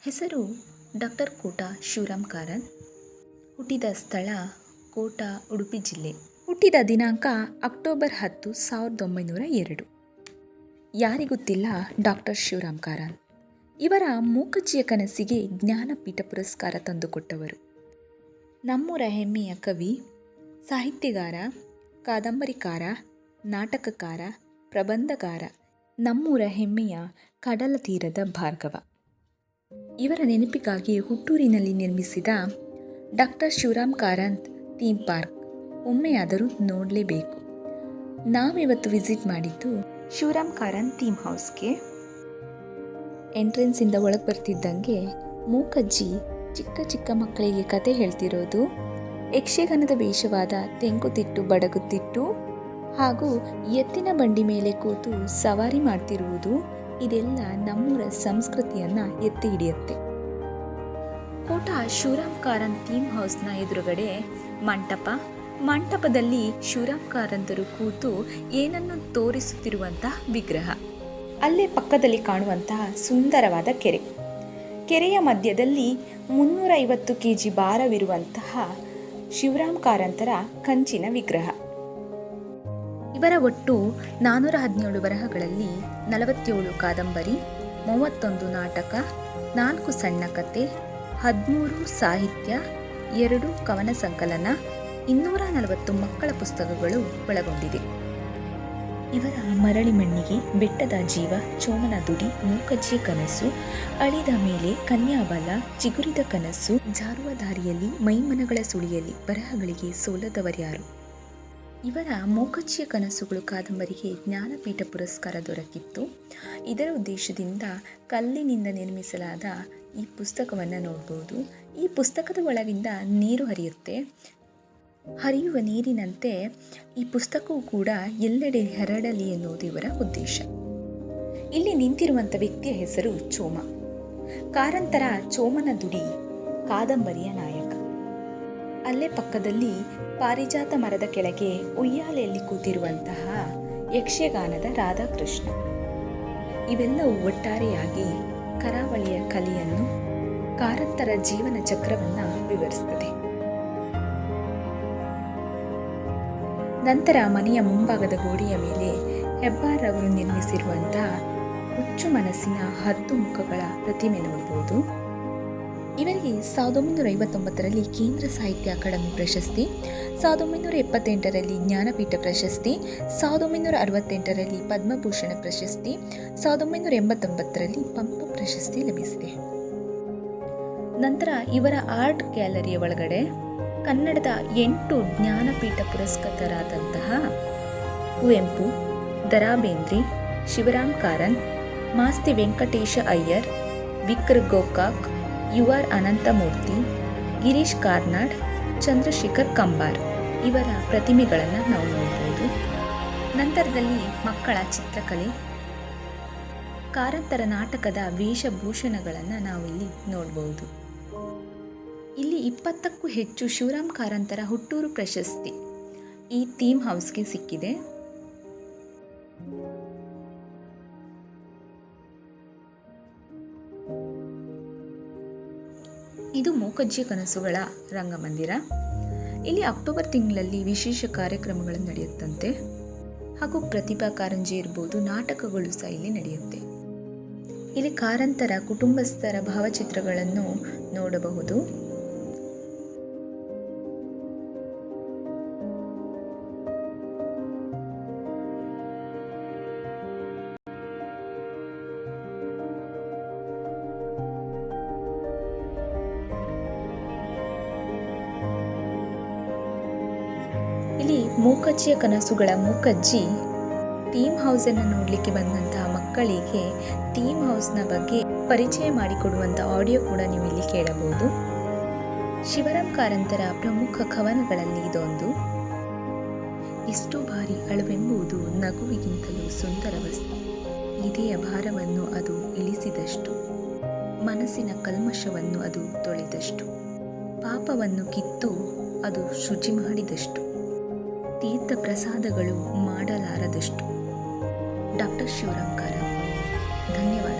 ಹೆಸರು ಡಾಕ್ಟರ್ ಕೋಟ ಶಿವರಾಮ್ ಕಾರಂತ್. ಹುಟ್ಟಿದ ಸ್ಥಳ ಕೋಟ, ಉಡುಪಿ ಜಿಲ್ಲೆ. ಹುಟ್ಟಿದ ದಿನಾಂಕ ಅಕ್ಟೋಬರ್ 10, 1902. ಯಾರಿಗೊತ್ತಿಲ್ಲ ಡಾಕ್ಟರ್ ಶಿವರಾಮ್ ಕಾರಂತ್. ಇವರ ಮೂಕಜ್ಜಿಯ ಕನಸಿಗೆ ಜ್ಞಾನಪೀಠ ಪುರಸ್ಕಾರ ತಂದುಕೊಟ್ಟವರು. ನಮ್ಮೂರ ಹೆಮ್ಮೆಯ ಕವಿ, ಸಾಹಿತ್ಯಗಾರ, ಕಾದಂಬರಿಕಾರ, ನಾಟಕಕಾರ, ಪ್ರಬಂಧಗಾರ, ನಮ್ಮೂರ ಹೆಮ್ಮೆಯ ಕಡಲ ತೀರದ ಭಾರ್ಗವ. ಇವರ ನೆನಪಿಗಾಗಿ ಹುಟ್ಟೂರಿನಲ್ಲಿ ನಿರ್ಮಿಸಿದ doctor Shivaram Karanth theme park ಒಮ್ಮೆಯಾದರೂ ನೋಡಲೇಬೇಕು. ನಾವಿವತ್ತು ವಿಸಿಟ್ ಮಾಡಿದ್ದು ಶಿವರಾಮ್ ಕಾರಂತ್ ಥೀಮ್ ಹೌಸ್ಗೆ. ಎಂಟ್ರೆನ್ಸಿಂದ ಒಳಗೆ ಬರ್ತಿದ್ದಂಗೆ ಮೂಕಜ್ಜಿ ಚಿಕ್ಕ ಚಿಕ್ಕ ಮಕ್ಕಳಿಗೆ ಕತೆ ಹೇಳ್ತಿರೋದು, ಯಕ್ಷಗಾನದ ವೇಷವಾದ ತೆಂಕುತಿಟ್ಟು ಬಡಗುತಿಟ್ಟು ಹಾಗೂ ಎತ್ತಿನ ಬಂಡಿ ಮೇಲೆ ಕೂತು ಸವಾರಿ ಮಾಡ್ತಿರುವುದು, ಇದೆಲ್ಲ ನಮ್ಮೂರ ಸಂಸ್ಕೃತಿಯನ್ನು ಎತ್ತಿ ಹಿಡಿಯುತ್ತೆ. ಕೋಟ ಶಿವರಾಮ್ ಕಾರಂತ್ ಥೀಮ್ ಹೌಸ್ನ ಎದುರುಗಡೆ ಮಂಟಪದಲ್ಲಿ ಶಿವರಾಮ್ ಕಾರಂತರು ಕೂತು ಏನನ್ನು ತೋರಿಸುತ್ತಿರುವಂತಹ ವಿಗ್ರಹ. ಅಲ್ಲೇ ಪಕ್ಕದಲ್ಲಿ ಕಾಣುವಂತಹ ಸುಂದರವಾದ ಕೆರೆಯ ಮಧ್ಯದಲ್ಲಿ 350 kg ಭಾರವಿರುವಂತಹ ಶಿವರಾಮ್ ಕಾರಂತರ ಕಂಚಿನ ವಿಗ್ರಹ. ಇವರ ಒಟ್ಟು 417 ಬರಹಗಳಲ್ಲಿ 47 ಕಾದಂಬರಿ, 31 ನಾಟಕ, 4 ಸಣ್ಣ ಕತೆ, 13 ಸಾಹಿತ್ಯ, 2 ಕವನ ಸಂಕಲನ, 240 ಮಕ್ಕಳ ಪುಸ್ತಕಗಳು ಒಳಗೊಂಡಿದೆ. ಇವರ ಮರಳಿ ಮಣ್ಣಿಗೆ, ಬೆಟ್ಟದ ಜೀವ, ಚೋಮನ ದುಡಿ, ಮೂಕಜ್ಜಿಯ ಕನಸು, ಅಳಿದ ಮೇಲೆ, ಕನ್ಯಾಬಲ, ಚಿಗುರಿದ ಕನಸು, ಜಾರುವ ದಾರಿಯಲ್ಲಿ, ಮೈಮನಗಳ ಸುಳಿಯಲ್ಲಿ ಬರಹಗಳಿಗೆ ಸೋಲದವರ್ಯಾರು. ಇವರ ಮೂಕಜ್ಜಿಯ ಕನಸುಗಳು ಕಾದಂಬರಿಗೆ ಜ್ಞಾನಪೀಠ ಪುರಸ್ಕಾರ ದೊರಕಿತ್ತು. ಇದರ ಉದ್ದೇಶದಿಂದ ಕಲ್ಲಿನಿಂದ ನಿರ್ಮಿಸಲಾದ ಈ ಪುಸ್ತಕವನ್ನು ನೋಡ್ಬೋದು. ಈ ಪುಸ್ತಕದ ಒಳಗಿಂದ ನೀರು ಹರಿಯುತ್ತೆ. ಹರಿಯುವ ನೀರಿನಂತೆ ಈ ಪುಸ್ತಕವು ಕೂಡ ಎಲ್ಲೆಡೆ ಹರಡಲಿ ಎನ್ನುವುದು ಇವರ ಉದ್ದೇಶ. ಇಲ್ಲಿ ನಿಂತಿರುವಂಥ ವ್ಯಕ್ತಿಯ ಹೆಸರು ಚೋಮ. ಕಾರಂತರ ಚೋಮನ ದುಡಿ ಕಾದಂಬರಿಯ ನಾಯಕ. ಅಲ್ಲೇ ಪಕ್ಕದಲ್ಲಿ ಪಾರಿಜಾತ ಮರದ ಕೆಳಗೆ ಉಯ್ಯಾಲೆಯಲ್ಲಿ ಕೂತಿರುವಂತಹ ಯಕ್ಷಗಾನದ ರಾಧಾಕೃಷ್ಣ. ಇವೆಲ್ಲವೂ ಒಟ್ಟಾರೆಯಾಗಿ ಕರಾವಳಿಯ ಕಲೆಯನ್ನು, ಕಾರಂತರ ಜೀವನ ಚಕ್ರವನ್ನು ವಿವರಿಸುತ್ತದೆ. ನಂತರ ಮನೆಯ ಮುಂಭಾಗದ ಗೋಡೆಯ ಮೇಲೆ ಹೆಬ್ಬಾರ್ ಅವರು ನಿರ್ಮಿಸಿರುವಂತಹ ಹುಚ್ಚು ಮನಸ್ಸಿನ 10 ಮುಖಗಳ ಪ್ರತಿಮೆ ನೋಡಬಹುದು. ಇವರಿಗೆ 1959ರಲ್ಲಿ ಕೇಂದ್ರ ಸಾಹಿತ್ಯ ಅಕಾಡೆಮಿ ಪ್ರಶಸ್ತಿ, 1978ರಲ್ಲಿ ಜ್ಞಾನಪೀಠ ಪ್ರಶಸ್ತಿ, 1968ರಲ್ಲಿ ಪದ್ಮಭೂಷಣ ಪ್ರಶಸ್ತಿ, 1989ರಲ್ಲಿ ಪಂಪ ಪ್ರಶಸ್ತಿ ಲಭಿಸಿದೆ. ನಂತರ ಇವರ ಆರ್ಟ್ ಗ್ಯಾಲರಿಯ ಒಳಗಡೆ ಕನ್ನಡದ 8 ಜ್ಞಾನಪೀಠ ಪುರಸ್ಕೃತರಾದಂತಹ ಕುವೆಂಪು, ದ ರಾ ಬೇಂದ್ರೆ, ಶಿವರಾಮ್ ಕಾರಂತ್, ಮಾಸ್ತಿ ವೆಂಕಟೇಶ ಅಯ್ಯರ್, ವಿಕ್ರ್ ಗೋಕಾಕ್, ಯು ಆರ್ ಅನಂತಮೂರ್ತಿ, ಗಿರೀಶ್ ಕಾರ್ನಾಡ್, ಚಂದ್ರಶೇಖರ್ ಕಂಬಾರ್ ಇವರ ಪ್ರತಿಮೆಗಳನ್ನು ನಾವು ನೋಡಬಹುದು. ನಂತರದಲ್ಲಿ ಮಕ್ಕಳ ಚಿತ್ರಕಲೆ, ಕಾರಂತರ ನಾಟಕದ ವೇಷಭೂಷಣಗಳನ್ನು ನಾವು ಇಲ್ಲಿ ನೋಡಬಹುದು. ಇಲ್ಲಿ 20ಕ್ಕೂ ಹೆಚ್ಚು ಶಿವರಾಮ್ ಕಾರಂತರ ಹುಟ್ಟೂರು ಪ್ರಶಸ್ತಿ ಈ ಥೀಮ್ ಹೌಸ್ಗೆ ಸಿಕ್ಕಿದೆ. ಇದು ಮೂಕಜ್ಜಿಯ ಕನಸುಗಳ ರಂಗಮಂದಿರ. ಇಲ್ಲಿ ಅಕ್ಟೋಬರ್ ತಿಂಗಳಲ್ಲಿ ವಿಶೇಷ ಕಾರ್ಯಕ್ರಮಗಳು ನಡೆಯುತ್ತಂತೆ ಹಾಗೂ ಪ್ರತಿಭಾ ಕಾರಂಜಿ ಇರ್ಬೋದು, ನಾಟಕಗಳು ಸಹ ಇಲ್ಲಿ ನಡೆಯುತ್ತೆ. ಇಲ್ಲಿ ಕಾರಂತರ ಕುಟುಂಬಸ್ಥರ ಭಾವಚಿತ್ರಗಳನ್ನು ನೋಡಬಹುದು. ಇಲ್ಲಿ ಮೂಕಜ್ಜಿಯ ಕನಸುಗಳ ಮೂಕಜ್ಜಿ ಥೀಮ್ ಹೌಸನ್ನು ನೋಡಲಿಕ್ಕೆ ಬಂದಂತಹ ಮಕ್ಕಳಿಗೆ ಥೀಮ್ ಹೌಸ್ನ ಬಗ್ಗೆ ಪರಿಚಯ ಮಾಡಿಕೊಡುವಂಥ ಆಡಿಯೋ ಕೂಡ ನೀವು ಇಲ್ಲಿ ಕೇಳಬಹುದು. ಶಿವರಾಮ್ ಕಾರಂತರ ಪ್ರಮುಖ ಕವನಗಳಲ್ಲಿ ಇದೊಂದು. ಎಷ್ಟೋ ಬಾರಿ ಅಳುವೆಂಬುದು ನಗುವಿಗಿಂತಲೂ ಸುಂದರ ವಸ್ತು, ಇದೆಯ ಭಾರವನ್ನು ಅದು ಇಳಿಸಿದಷ್ಟು, ಮನಸ್ಸಿನ ಕಲ್ಮಶವನ್ನು ಅದು ತೊಳೆದಷ್ಟು, ಪಾಪವನ್ನು ಕಿತ್ತು ಅದು ಶುಚಿ ಮಾಡಿದಷ್ಟು, ತೀರ್ಥ ಪ್ರಸಾದಗಳು ಮಾಡಲಾರದಷ್ಟು. ಡಾಕ್ಟರ್ ಶಿವರಾಮ್ ಕಾರಂತ್. ಧನ್ಯವಾದ.